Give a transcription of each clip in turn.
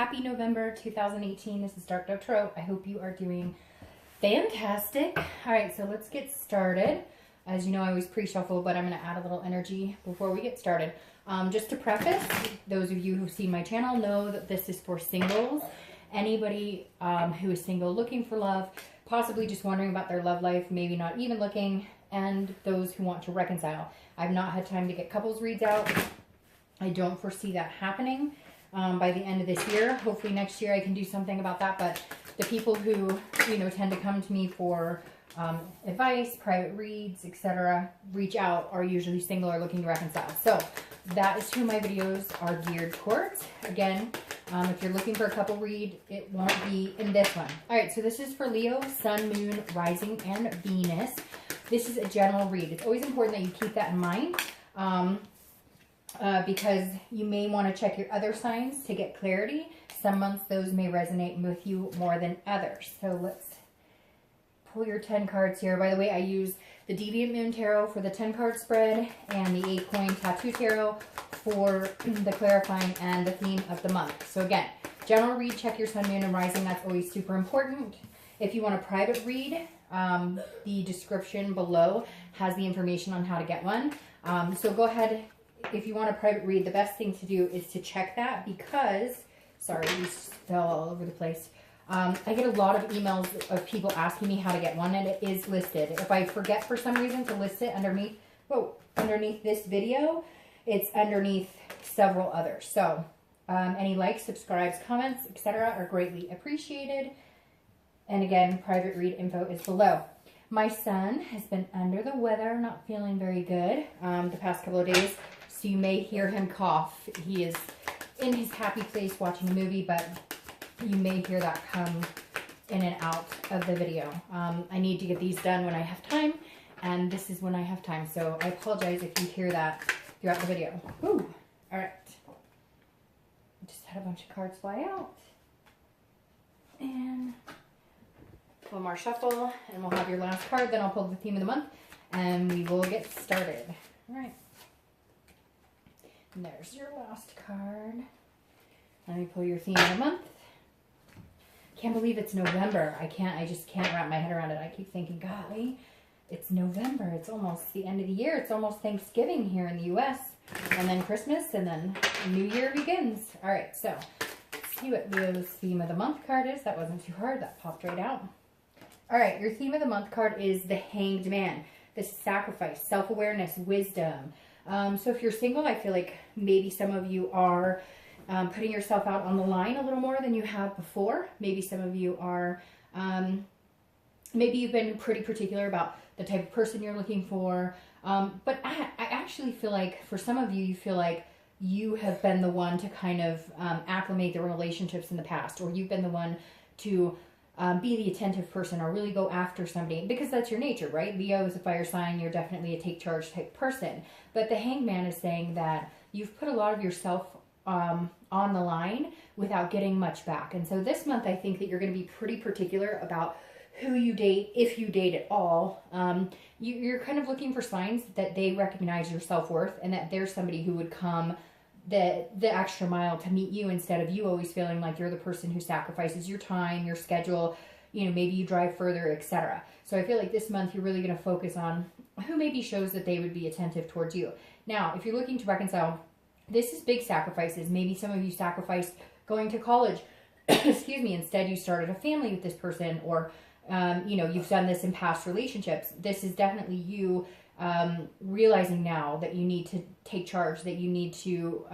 Happy November 2018. This is Dark Dove Tarot. I hope you are doing fantastic. All right, so let's get started. As you know, I always pre-shuffle, but I'm going to add a little energy before we get started. Just to preface, those of you who've seen my channel know that this is for singles. Anybody who is single looking for love, possibly just wondering about their love life, maybe not even looking, and those who want to reconcile. I've not had time to get couples reads out. I don't foresee that happening by the end of this year. Hopefully next year I can do something about that, but the people who, you know, tend to come to me for advice, private reads, etc., reach out, are usually single or looking to reconcile. So that is who my videos are geared towards. Again, if you're looking for a couple read, it won't be in this one. All right, so this is for Leo, Sun, Moon, Rising, and Venus. This is a general read. It's always important that you keep that in mind. Because you may want to check your other signs to get clarity. Some months those may resonate with you more than others. So let's pull your 10 cards here. By the way, I use the Deviant Moon Tarot for the 10 card spread and the 8-coin Tattoo Tarot for the clarifying and the theme of the month. So again, general read, check your Sun, Moon, and Rising. That's always super important. If you want a private read, the description below has the information on how to get one. So go ahead. If you want a private read, the best thing to do is to check that because, sorry, these fell all over the place. I get a lot of emails of people asking me how to get one, and it is listed. If I forget for some reason to list it underneath, underneath this video, it's underneath several others. So any likes, subscribes, comments, etc. are greatly appreciated. And again, private read info is below. My son has been under the weather, not feeling very good the past couple of days. So you may hear him cough. He is in his happy place watching a movie, but you may hear that come in and out of the video. I need to get these done when I have time, and this is when I have time. So I apologize if you hear that throughout the video. Ooh, all right. Just had a bunch of cards fly out. And one more shuffle, and we'll have your last card. Then I'll pull the theme of the month, and we will get started. All right. And there's your last card. Let me pull your theme of the month. Can't believe it's November. I just can't wrap my head around it. I keep thinking, golly, it's November. It's almost the end of the year. It's almost Thanksgiving here in the U.S. And then Christmas, and then New Year begins. All right, so let's see what Leo's theme of the month card is. That wasn't too hard. That popped right out. All right, your theme of the month card is the Hanged Man. This is sacrifice, self-awareness, wisdom. So if you're single, I feel like maybe some of you are putting yourself out on the line a little more than you have before. Maybe some of you are, maybe you've been pretty particular about the type of person you're looking for. But I actually feel like for some of you, you feel like you have been the one to kind of acclimate the relationships in the past, or you've been the one to be the attentive person or really go after somebody, because that's your nature, right? Leo is a fire sign. You're definitely a take charge type person. But the Hanged Man is saying that you've put a lot of yourself on the line without getting much back. And so this month, I think that you're going to be pretty particular about who you date, if you date at all. You're kind of looking for signs that they recognize your self-worth and that there's somebody who would come the extra mile to meet you, instead of you always feeling like you're the person who sacrifices your time, your schedule, you know, maybe you drive further, etc. So I feel like this month you're really going to focus on who maybe shows that they would be attentive towards you. Now, if you're looking to reconcile, this is big sacrifices. Maybe some of you sacrificed going to college. Excuse me. Instead, you started a family with this person, or, you know, you've done this in past relationships. This is definitely you realizing now that you need to take charge, that you need to,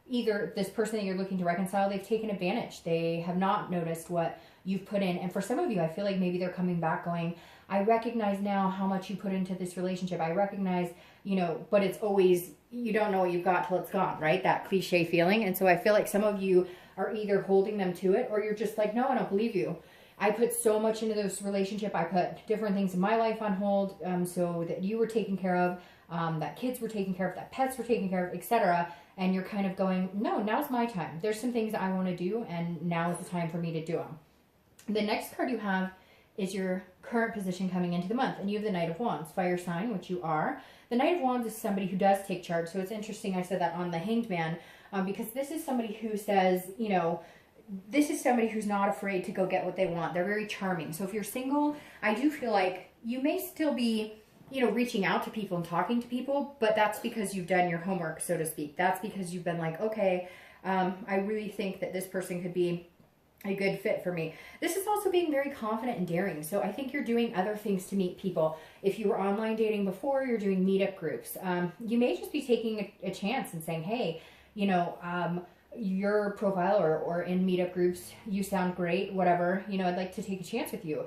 either this person that you're looking to reconcile, they've taken advantage. They have not noticed what you've put in. And for some of you, I feel like maybe they're coming back going, I recognize now how much you put into this relationship. I recognize, you know, but it's always, you don't know what you've got till it's gone, right? That cliche feeling. And so I feel like some of you are either holding them to it, or you're just like, no, I don't believe you. I put so much into this relationship. I put different things in my life on hold so that you were taken care of, that kids were taken care of, that pets were taken care of, etc. And you're kind of going, no, now's my time. There's some things that I want to do, and now is the time for me to do them. The next card you have is your current position coming into the month. And you have the Knight of Wands, fire sign, which you are. The Knight of Wands is somebody who does take charge. So it's interesting I said that on the Hanged Man, because this is somebody who says, you know, this is somebody who's not afraid to go get what they want. They're very charming. So if you're single, I do feel like you may still be, you know, reaching out to people and talking to people, but that's because you've done your homework, so to speak. That's because you've been like, okay, I really think that this person could be a good fit for me. This is also being very confident and daring. So I think you're doing other things to meet people. If you were online dating before, you're doing meetup groups. You may just be taking a chance and saying, hey, you know, your profile or in meetup groups, you sound great, whatever, you know, I'd like to take a chance with you.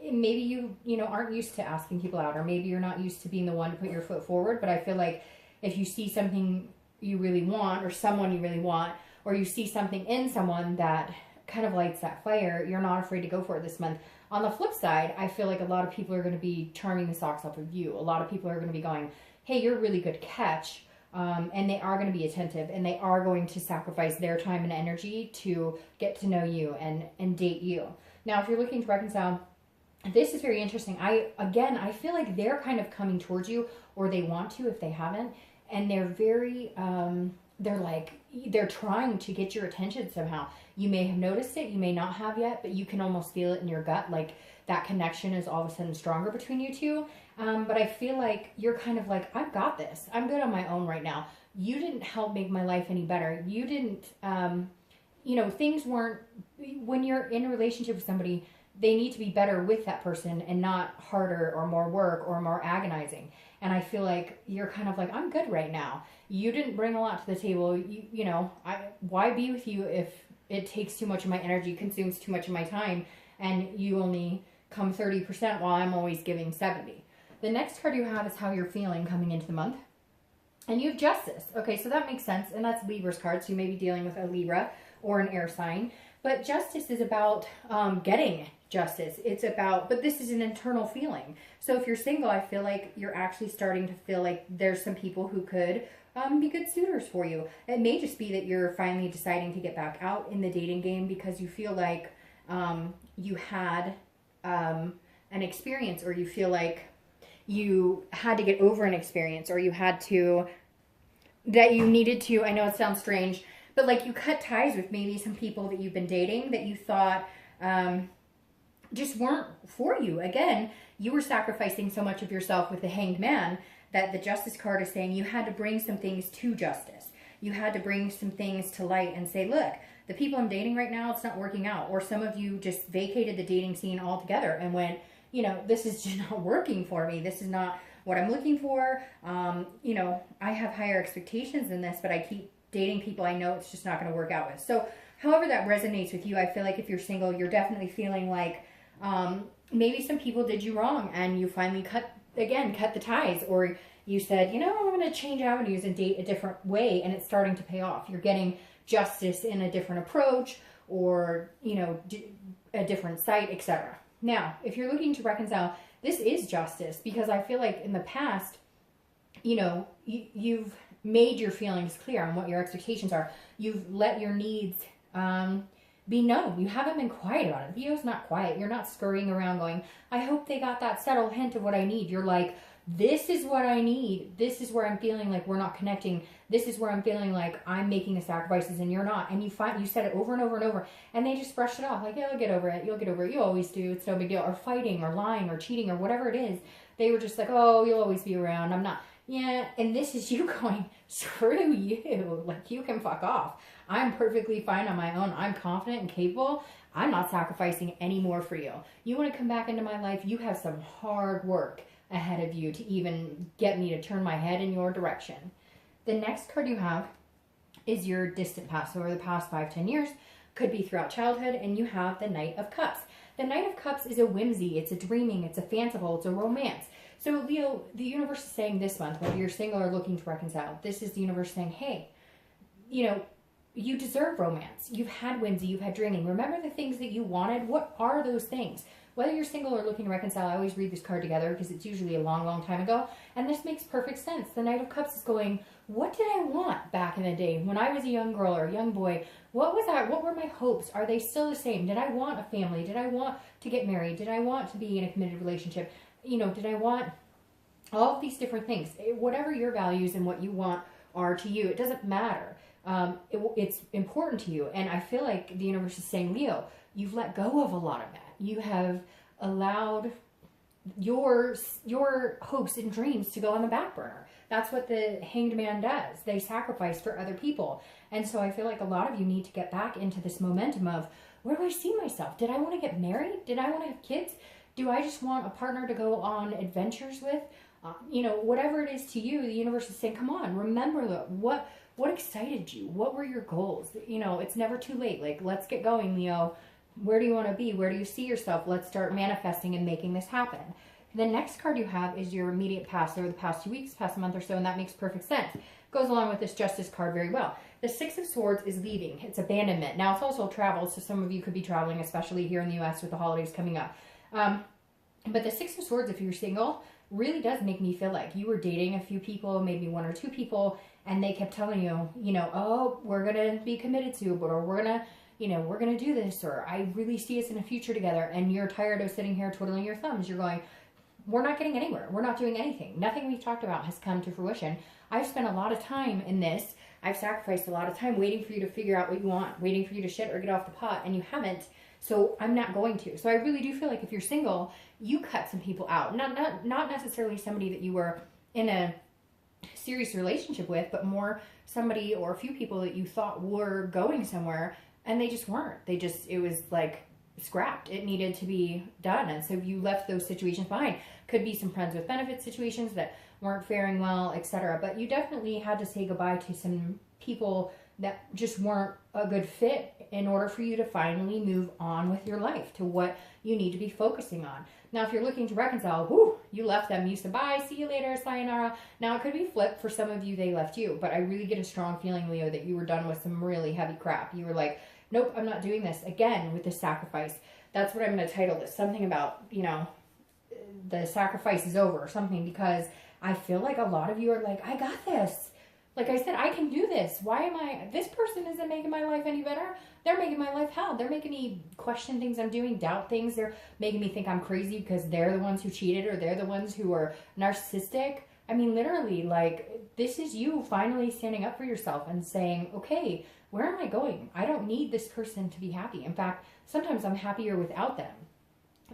Maybe you know, aren't used to asking people out, or maybe you're not used to being the one to put your foot forward. But I feel like if you see something you really want, or someone you really want, or you see something in someone that kind of lights that fire, you're not afraid to go for it this month. On the flip side, I feel like a lot of people are going to be charming the socks off of you. A lot of people are going to be going, hey, you're a really good catch. And they are going to be attentive, and they are going to sacrifice their time and energy to get to know you and date you. Now, if you're looking to reconcile, this is very interesting. I feel like they're kind of coming towards you, or they want to if they haven't. And they're very, they're trying to get your attention somehow. You may have noticed it, you may not have yet, but you can almost feel it in your gut. Like that connection is all of a sudden stronger between you two. But I feel like you're kind of like, I've got this. I'm good on my own right now. You didn't help make my life any better. You didn't, you know, things weren't, when you're in a relationship with somebody, they need to be better with that person and not harder or more work or more agonizing. And I feel like you're kind of like, I'm good right now. You didn't bring a lot to the table. You know, why be with you if it takes too much of my energy, consumes too much of my time, and you only come 30% while I'm always giving 70. The next card you have is how you're feeling coming into the month. And you have Justice. Okay, so that makes sense. And that's Libra's card. So you may be dealing with a Libra or an air sign. But Justice is about getting justice. It's about, but this is an internal feeling. So if you're single, I feel like you're actually starting to feel like there's some people who could be good suitors for you. It may just be that you're finally deciding to get back out in the dating game because you feel like you had an experience, or you feel like you had to get over an experience, or you had to, that you needed to, I know it sounds strange, but like you cut ties with maybe some people that you've been dating that you thought just weren't for you. Again, you were sacrificing so much of yourself with the Hanged Man that the Justice card is saying you had to bring some things to justice. You had to bring some things to light and say, look, the people I'm dating right now, it's not working out. Or some of you just vacated the dating scene altogether and went, you know, this is just not working for me. This is not what I'm looking for. You know, I have higher expectations than this, but I keep dating people I know it's just not going to work out with. So however that resonates with you, I feel like if you're single, you're definitely feeling like maybe some people did you wrong and you finally cut the ties, or you said, you know, I'm going to change avenues and date a different way, and it's starting to pay off. You're getting justice in a different approach, or, you know, a different site, etc. Now, if you're looking to reconcile, this is justice, because I feel like in the past, you know, you've made your feelings clear on what your expectations are. You've let your needs be known. You haven't been quiet about it. Leo's not quiet. You're not scurrying around going, I hope they got that subtle hint of what I need. You're like, this is what I need. This is where I'm feeling like we're not connecting. This is where I'm feeling like I'm making the sacrifices and you're not. And you said it over and over and over, and they just brushed it off. Like, yeah, you'll get over it. You'll get over it. You always do. It's no big deal. Or fighting or lying or cheating or whatever it is. They were just like, oh, you'll always be around. I'm not. Yeah. And this is you going, screw you. Like, you can fuck off. I'm perfectly fine on my own. I'm confident and capable. I'm not sacrificing any more for you. You want to come back into my life? You have some hard work ahead of you to even get me to turn my head in your direction. The next card you have is your distant past. So over the past 5-10 years, could be throughout childhood, and you have the Knight of Cups. The Knight of Cups is a whimsy, it's a dreaming, it's a fanciful, it's a romance. So Leo, the universe is saying this month, whether you're single or looking to reconcile, this is the universe saying, hey, you know, you deserve romance. You've had whimsy, you've had dreaming. Remember the things that you wanted? What are those things? Whether you're single or looking to reconcile, I always read this card together because it's usually a long, long time ago. And this makes perfect sense. The Knight of Cups is going, what did I want back in the day when I was a young girl or a young boy? What was that? What were my hopes? Are they still the same? Did I want a family? Did I want to get married? Did I want to be in a committed relationship? You know, did I want all of these different things? Whatever your values and what you want are to you, it doesn't matter. it's important to you. And I feel like the universe is saying, Leo, you've let go of a lot of that. You have allowed your hopes and dreams to go on the back burner. That's what the Hanged Man does. They sacrifice for other people. And so I feel like a lot of you need to get back into this momentum of, where do I see myself? Did I want to get married? Did I want to have kids? Do I just want a partner to go on adventures with? You know, whatever it is to you, the universe is saying, come on, remember what excited you? What were your goals? You know, it's never too late. Like, let's get going, Leo. Where do you want to be? Where do you see yourself? Let's start manifesting and making this happen. The next card you have is your immediate past, over the past 2 weeks, past month or so, and that makes perfect sense. Goes along with this Justice card very well. The Six of Swords is leaving. It's abandonment. Now, it's also travel, so some of you could be traveling, especially here in the U.S. with the holidays coming up. But the Six of Swords, if you're single, really does make me feel like you were dating a few people, maybe 1 or 2 people, and they kept telling you, you know, oh, we're going to be committed to, or we're going to, you know, we're going to do this, or I really see us in a future together, and you're tired of sitting here twiddling your thumbs. You're going, we're not getting anywhere. We're not doing anything. Nothing we've talked about has come to fruition. I've spent a lot of time in this. I've sacrificed a lot of time waiting for you to figure out what you want, waiting for you to shit or get off the pot, and you haven't. So I'm not going to. So I really do feel like if you're single, you cut some people out. Not necessarily somebody that you were in a serious relationship with, but more somebody or a few people that you thought were going somewhere, and they just weren't. It was like scrapped. It needed to be done. And so you left those situations behind. Could be some friends with benefits situations that weren't faring well, etc. But you definitely had to say goodbye to some people that just weren't a good fit in order for you to finally move on with your life to what you need to be focusing on. Now, if you're looking to reconcile, whoo, you left them. You said, bye, see you later, sayonara. Now, it could be flipped. For some of you, they left you. But I really get a strong feeling, Leo, that you were done with some really heavy crap. You were like, nope, I'm not doing this. Again, with the sacrifice. That's what I'm going to title this. Something about, you know, the sacrifice is over or something, because I feel like a lot of you are like, I got this. Like I said, I can do this. Why am I, this person isn't making my life any better. They're making my life hell. They're making me question things I'm doing, doubt things. They're making me think I'm crazy because they're the ones who cheated, or they're the ones who are narcissistic. I mean, literally, like, this is you finally standing up for yourself and saying, okay, where am I going? I don't need this person to be happy. In fact, sometimes I'm happier without them.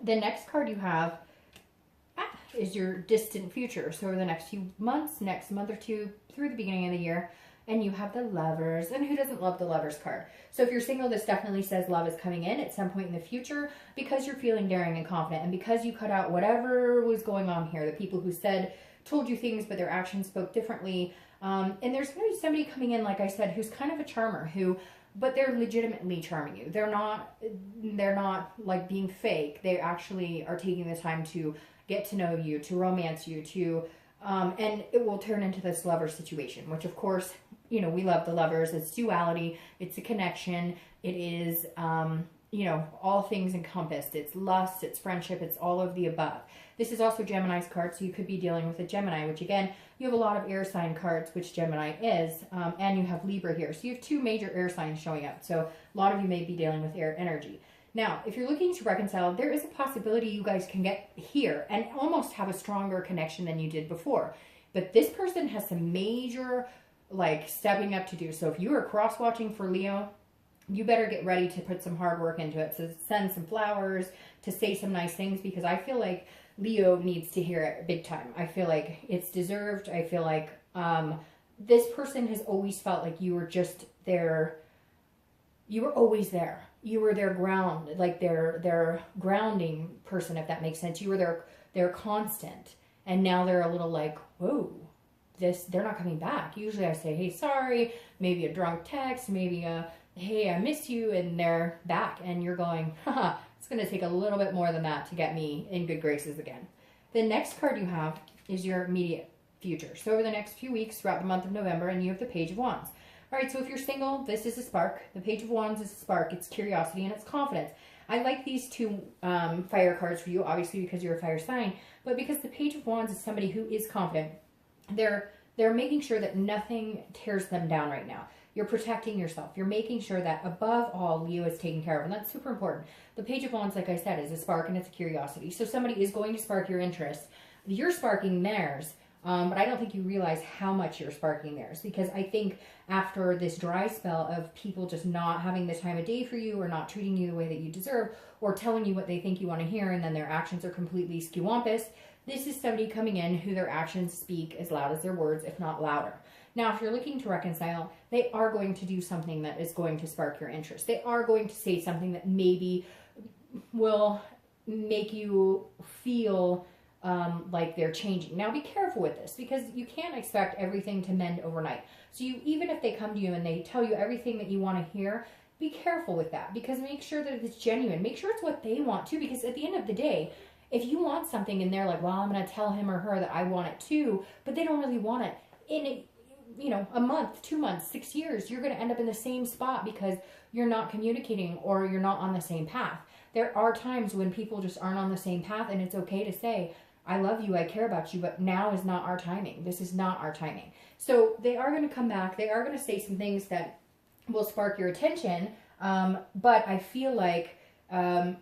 The next card you have is your distant future. So over the next few months, next month or two, through the beginning of the year. And you have the Lovers. And who doesn't love the Lovers card? So if you're single, this definitely says love is coming in at some point in the future, because you're feeling daring and confident, and because you cut out whatever was going on here. The people who told you things, but their actions spoke differently. And there's going to be somebody coming in, like I said, who's kind of a charmer, but they're legitimately charming you. They're not like being fake. They actually are taking the time to get to know you, to romance you, and it will turn into this lover situation, which of course, you know, we love the Lovers. It's duality. It's a connection. It is, you know, all things encompassed. It's lust, it's friendship, it's all of the above. This is also Gemini's card, so you could be dealing with a Gemini, which again, you have a lot of air sign cards, which Gemini is, and you have Libra here. So you have 2 major air signs showing up. So a lot of you may be dealing with air energy. Now, if you're looking to reconcile, there is a possibility you guys can get here and almost have a stronger connection than you did before. But this person has some major, like, stepping up to do. So if you are cross-watching for Leo, you better get ready to put some hard work into it. So send some flowers, to say some nice things, because I feel like Leo needs to hear it big time. I feel like it's deserved. I feel like this person has always felt like you were just there. You were always there. You were their ground, like their grounding person, if that makes sense. You were their constant. And now they're a little like, whoa, they're not coming back. Usually I say, hey, sorry, maybe a drunk text, maybe hey, I miss you, and they're back. And you're going, haha, it's going to take a little bit more than that to get me in good graces again. The next card you have is your immediate future. So over the next few weeks throughout the month of November, and you have the Page of Wands. All right, so if you're single, this is a spark. The Page of Wands is a spark. It's curiosity and it's confidence. I like these 2 fire cards for you, obviously because you're a fire sign, but because the Page of Wands is somebody who is confident. They're making sure that nothing tears them down right now. You're protecting yourself. You're making sure that above all, Leo is taken care of, and that's super important. The Page of Wands, like I said, is a spark and it's a curiosity. So somebody is going to spark your interest. You're sparking theirs. But I don't think you realize how much you're sparking theirs, because I think after this dry spell of people just not having the time of day for you, or not treating you the way that you deserve, or telling you what they think you want to hear, and then their actions are completely skewampus, this is somebody coming in who their actions speak as loud as their words, if not louder. Now, if you're looking to reconcile, they are going to do something that is going to spark your interest. They are going to say something that maybe will make you feel like they're changing. Now, be careful with this, because you can't expect everything to mend overnight. So even if they come to you and they tell you everything that you want to hear, be careful with that, because make sure that it's genuine. Make sure it's what they want too, because at the end of the day, if you want something and they're like, well, I'm going to tell him or her that I want it too, but they don't really want it, in a month, 2 months, 6 years, you're going to end up in the same spot because you're not communicating or you're not on the same path. There are times when people just aren't on the same path, and it's okay to say, I love you, I care about you, but now is not our timing. This is not our timing. So they are going to come back. They are going to say some things that will spark your attention, but I feel like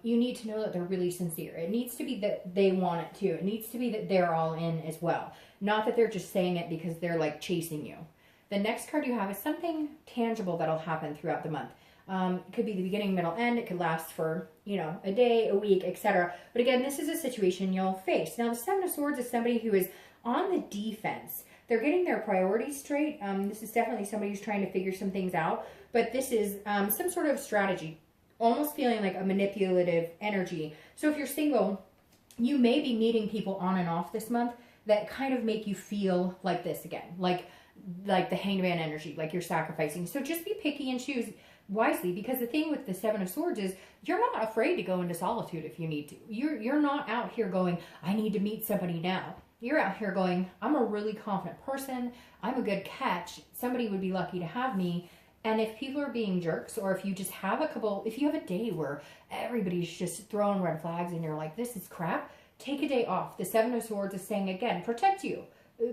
you need to know that they're really sincere. It needs to be that they want it too. It needs to be that they're all in as well. Not that they're just saying it because they're like chasing you. The next card you have is something tangible that'll happen throughout the month. It could be the beginning, middle, end. It could last for, a day, a week, etc. But again, this is a situation you'll face. Now, the Seven of Swords is somebody who is on the defense. They're getting their priorities straight. This is definitely somebody who's trying to figure some things out. But this is some sort of strategy, almost feeling like a manipulative energy. So if you're single, you may be meeting people on and off this month that kind of make you feel like this again, like the hangman energy, like you're sacrificing. So just be picky and choose wisely, because the thing with the Seven of Swords is you're not afraid to go into solitude if you need to. You're not out here going, I need to meet somebody now. You're out here going, I'm a really confident person. I'm a good catch. Somebody would be lucky to have me. And if people are being jerks, or if you just have if you have a day where everybody's just throwing red flags and you're like, this is crap, take a day off. The Seven of Swords is saying, again, protect you.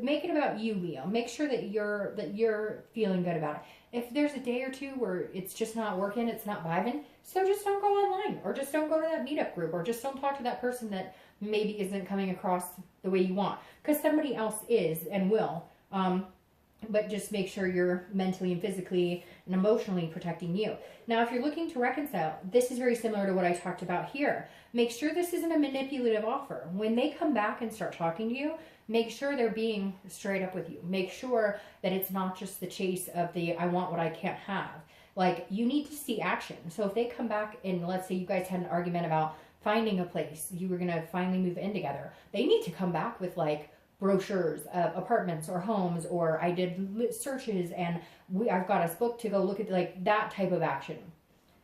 Make it about you, Leo. Make sure that you're feeling good about it. If there's a day or two where it's just not working, it's not vibing, so just don't go online, or just don't go to that meetup group, or just don't talk to that person that maybe isn't coming across the way you want, because somebody else is and will. But just make sure you're mentally and physically and emotionally protecting you. Now, if you're looking to reconcile, this is very similar to what I talked about here. Make sure this isn't a manipulative offer. When they come back and start talking to you, make sure they're being straight up with you. Make sure that it's not just the chase of the I want what I can't have. Like, you need to see action. So if they come back and let's say you guys had an argument about finding a place, you were going to finally move in together, they need to come back with like brochures of apartments or homes, or I did searches and I've got us booked to go look at, like that type of action.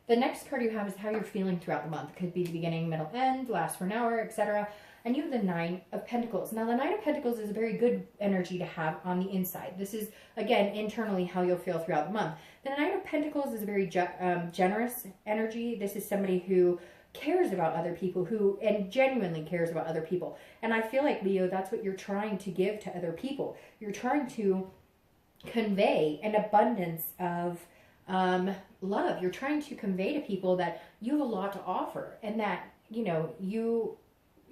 The next card you have is how you're feeling throughout the month. Could be the beginning, middle, end, last for an hour, etc. And you have the Nine of Pentacles. Now, the Nine of Pentacles is a very good energy to have on the inside. This is, again, internally how you'll feel throughout the month. The Nine of Pentacles is a very generous energy. This is somebody who cares about other people, and genuinely cares about other people. And I feel like, Leo, that's what you're trying to give to other people. You're trying to convey an abundance of love. You're trying to convey to people that you have a lot to offer, and that,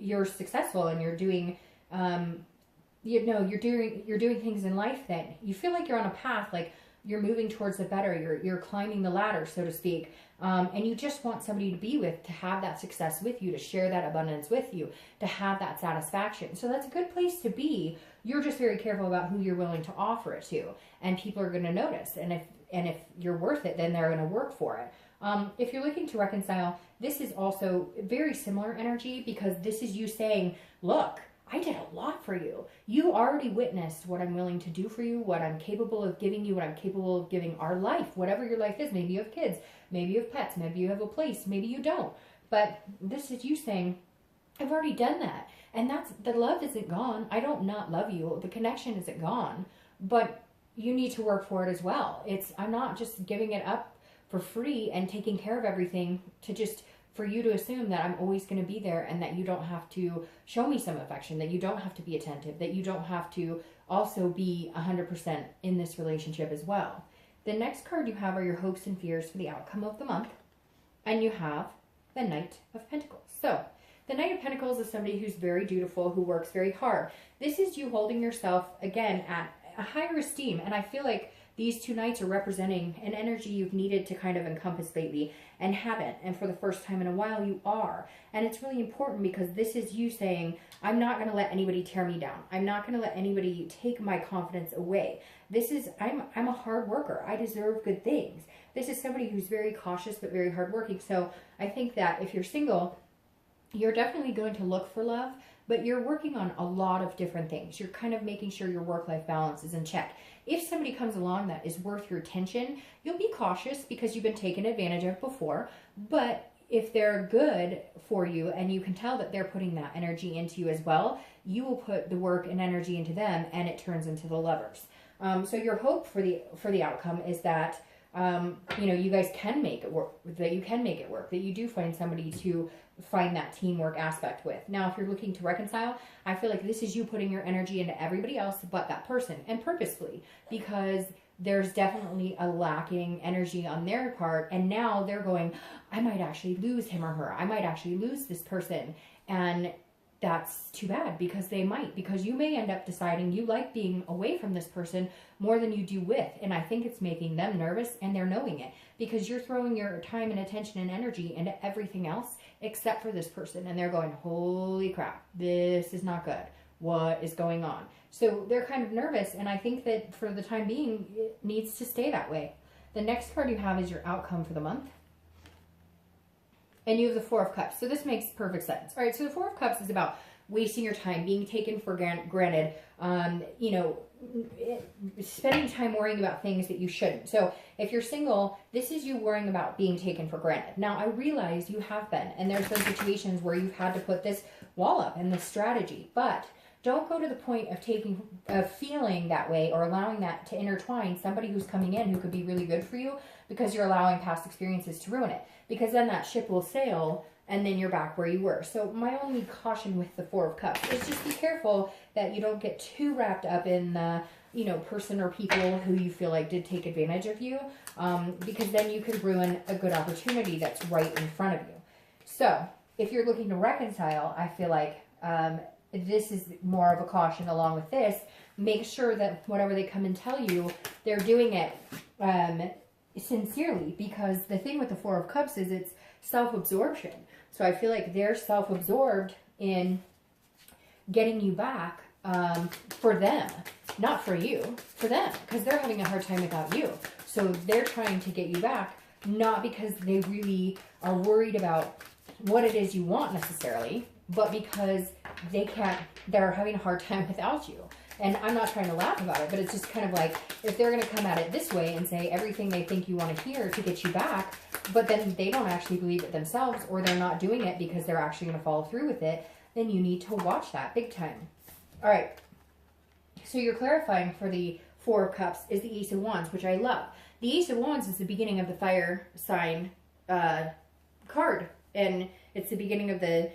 you're successful, and you're doing you're doing things in life that you feel like you're on a path, like you're moving towards the better, you're climbing the ladder, so to speak, and you just want somebody to be with, to have that success with you, to share that abundance with you, to have that satisfaction. So that's a good place to be. You're just very careful about who you're willing to offer it to, and people are going to notice, and if you're worth it, then they're going to work for it. If you're looking to reconcile, this is also very similar energy, because this is you saying, look, I did a lot for you. You already witnessed what I'm willing to do for you, what I'm capable of giving you, what I'm capable of giving our life, whatever your life is. Maybe you have kids, maybe you have pets, maybe you have a place, maybe you don't. But this is you saying, I've already done that. And the love isn't gone. I don't not love you. The connection isn't gone, but you need to work for it as well. I'm not just giving it up for free and taking care of everything for you to assume that I'm always going to be there, and that you don't have to show me some affection, that you don't have to be attentive, that you don't have to also be 100% in this relationship as well. The next card you have are your hopes and fears for the outcome of the month, and you have the Knight of Pentacles. So The Knight of Pentacles is somebody who's very dutiful, who works very hard. This is you holding yourself, again, at a higher esteem. And I feel like these two knights are representing an energy you've needed to kind of encompass lately and haven't. And for the first time in a while, you are. And it's really important because this is you saying, I'm not going to let anybody tear me down. I'm not going to let anybody take my confidence away. This is, I'm a hard worker. I deserve good things. This is somebody who's very cautious but very hardworking. So I think that if you're single, you're definitely going to look for love, but you're working on a lot of different things. You're kind of making sure your work-life balance is in check. If somebody comes along that is worth your attention, you'll be cautious because you've been taken advantage of before. But if they're good for you and you can tell that they're putting that energy into you as well, you will put the work and energy into them and it turns into the lovers. So your hope for the outcome is that you know, you guys can make it work, that you can make it work, that you do find somebody to find that teamwork aspect with. Now, if you're looking to reconcile, I feel like this is you putting your energy into everybody else but that person, and purposefully, because there's definitely a lacking energy on their part, and now they're going, I might actually lose him or her. I might actually lose this person, and that's too bad because you may end up deciding you like being away from this person more than you do with. And I think it's making them nervous, and they're knowing it because you're throwing your time and attention and energy into everything else except for this person. And they're going, holy crap, this is not good. What is going on? So they're kind of nervous. And I think that for the time being, it needs to stay that way. The next card you have is your outcome for the month. And you have the Four of Cups. So this makes perfect sense. All right, so the Four of Cups is about wasting your time, being taken for granted, you know, spending time worrying about things that you shouldn't. So if you're single, this is you worrying about being taken for granted. Now, I realize you have been, and there's been situations where you've had to put this wall up and this strategy, but don't go to the point of feeling that way or allowing that to intertwine somebody who's coming in who could be really good for you because you're allowing past experiences to ruin it. Because then that ship will sail and then you're back where you were. So my only caution with the Four of Cups is just be careful that you don't get too wrapped up in the, you know, person or people who you feel like did take advantage of you, because then you could ruin a good opportunity that's right in front of you. So if you're looking to reconcile, I feel like this is more of a caution along with this. Make sure that whatever they come and tell you, they're doing it sincerely, because the thing with the Four of Cups is it's self-absorption. So I feel like they're self-absorbed in getting you back for them, not for you, for them, because they're having a hard time without you. So they're trying to get you back, not because they really are worried about what it is you want necessarily, but because they're having a hard time without you. And I'm not trying to laugh about it, but it's just kind of like, if they're going to come at it this way and say everything they think you want to hear to get you back, but then they don't actually believe it themselves, or they're not doing it because they're actually going to follow through with it, then you need to watch that big time. All right. So you're clarifying for the Four of Cups is the Ace of Wands, which I love. The Ace of Wands is the beginning of the fire sign card, and it's the beginning of the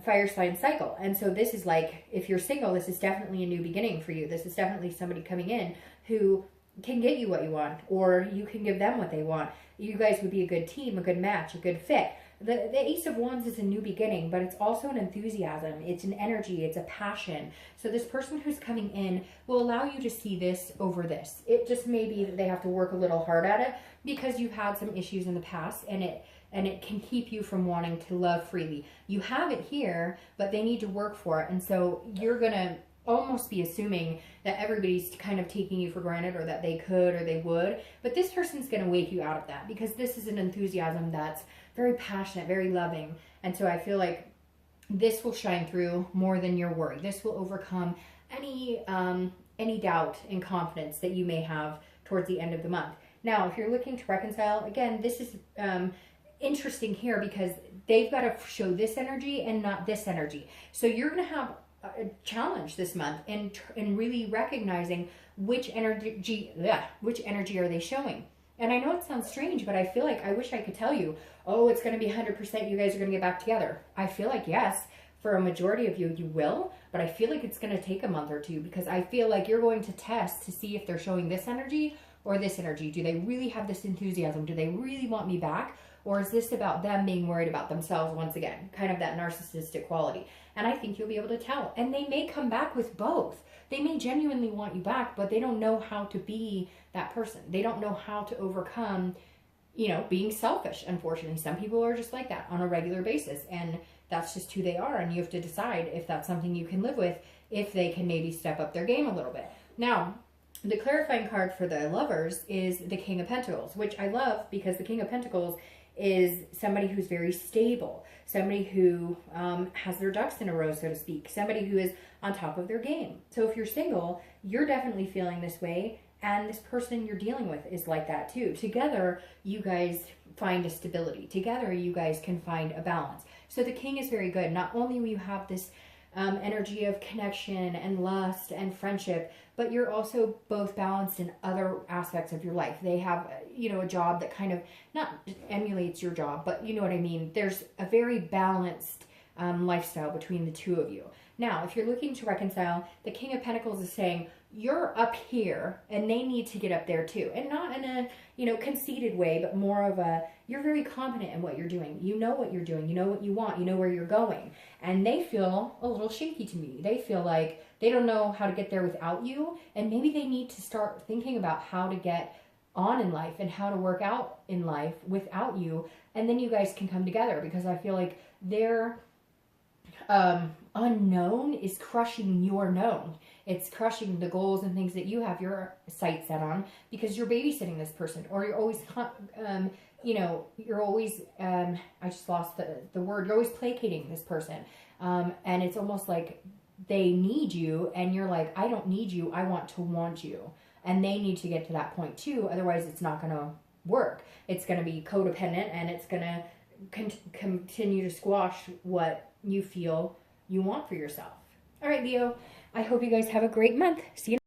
fire sign cycle. And so this is like, if you're single, this is definitely a new beginning for you. This is definitely somebody coming in who can get you what you want, or you can give them what they want. You guys would be a good team, a good match, a good fit. The Ace of Wands is a new beginning, but it's also an enthusiasm. It's an energy. It's a passion. So this person who's coming in will allow you to see this over this. It just may be that they have to work a little hard at it because you've had some issues in the past, and it can keep you from wanting to love freely. You have it here, but they need to work for it. And so you're going to almost be assuming that everybody's kind of taking you for granted, or that they could or they would. But this person's going to wake you out of that, because this is an enthusiasm that's very passionate, very loving. And so I feel like this will shine through more than your worry. This will overcome any doubt and confidence that you may have towards the end of the month. Now, if you're looking to reconcile, again, this is interesting here because they've got to show this energy and not this energy. So you're going to have a challenge this month in really recognizing which energy are they showing. And I know it sounds strange, but I feel like I wish I could tell you, oh, it's going to be 100% you guys are going to get back together. I feel like yes, for a majority of you, you will, but I feel like it's going to take a month or two, because I feel like you're going to test to see if they're showing this energy or this energy. Do they really have this enthusiasm? Do they really want me back? Or is this about them being worried about themselves once again? Kind of that narcissistic quality. And I think you'll be able to tell. And they may come back with both. They may genuinely want you back, but they don't know how to be that person. They don't know how to overcome, you know, being selfish, unfortunately. Some people are just like that on a regular basis, and that's just who they are, and you have to decide if that's something you can live with, if they can maybe step up their game a little bit. Now, the clarifying card for the lovers is the King of Pentacles, which I love because the King of Pentacles is somebody who's very stable, somebody who has their ducks in a row, so to speak, somebody who is on top of their game. So if you're single, you're definitely feeling this way, and this person you're dealing with is like that too. Together, you guys find a stability. Together, you guys can find a balance. So the King is very good. Not only will you have this energy of connection and lust and friendship, but you're also both balanced in other aspects of your life. They have, you know, a job that kind of not emulates your job, but you know what I mean. There's a very balanced lifestyle between the two of you. Now, if you're looking to reconcile, the King of Pentacles is saying, you're up here and they need to get up there too. And not in a, you know, conceited way, but more of a, you're very confident in what you're doing. You know what you're doing. You know what you want. You know where you're going. And they feel a little shaky to me. They feel like they don't know how to get there without you. And maybe they need to start thinking about how to get on in life and how to work out in life without you. And then you guys can come together, because I feel like their unknown is crushing your known. It's crushing the goals and things that you have your sights set on, because you're babysitting this person, or you're always, you know, you're always, I just lost the word, you're always placating this person. And it's almost like they need you, and you're like, I don't need you, I want to want you. And they need to get to that point too, otherwise it's not going to work. It's going to be codependent, and it's going to continue to squash what you feel you want for yourself. All right, Leo, I hope you guys have a great month. See you.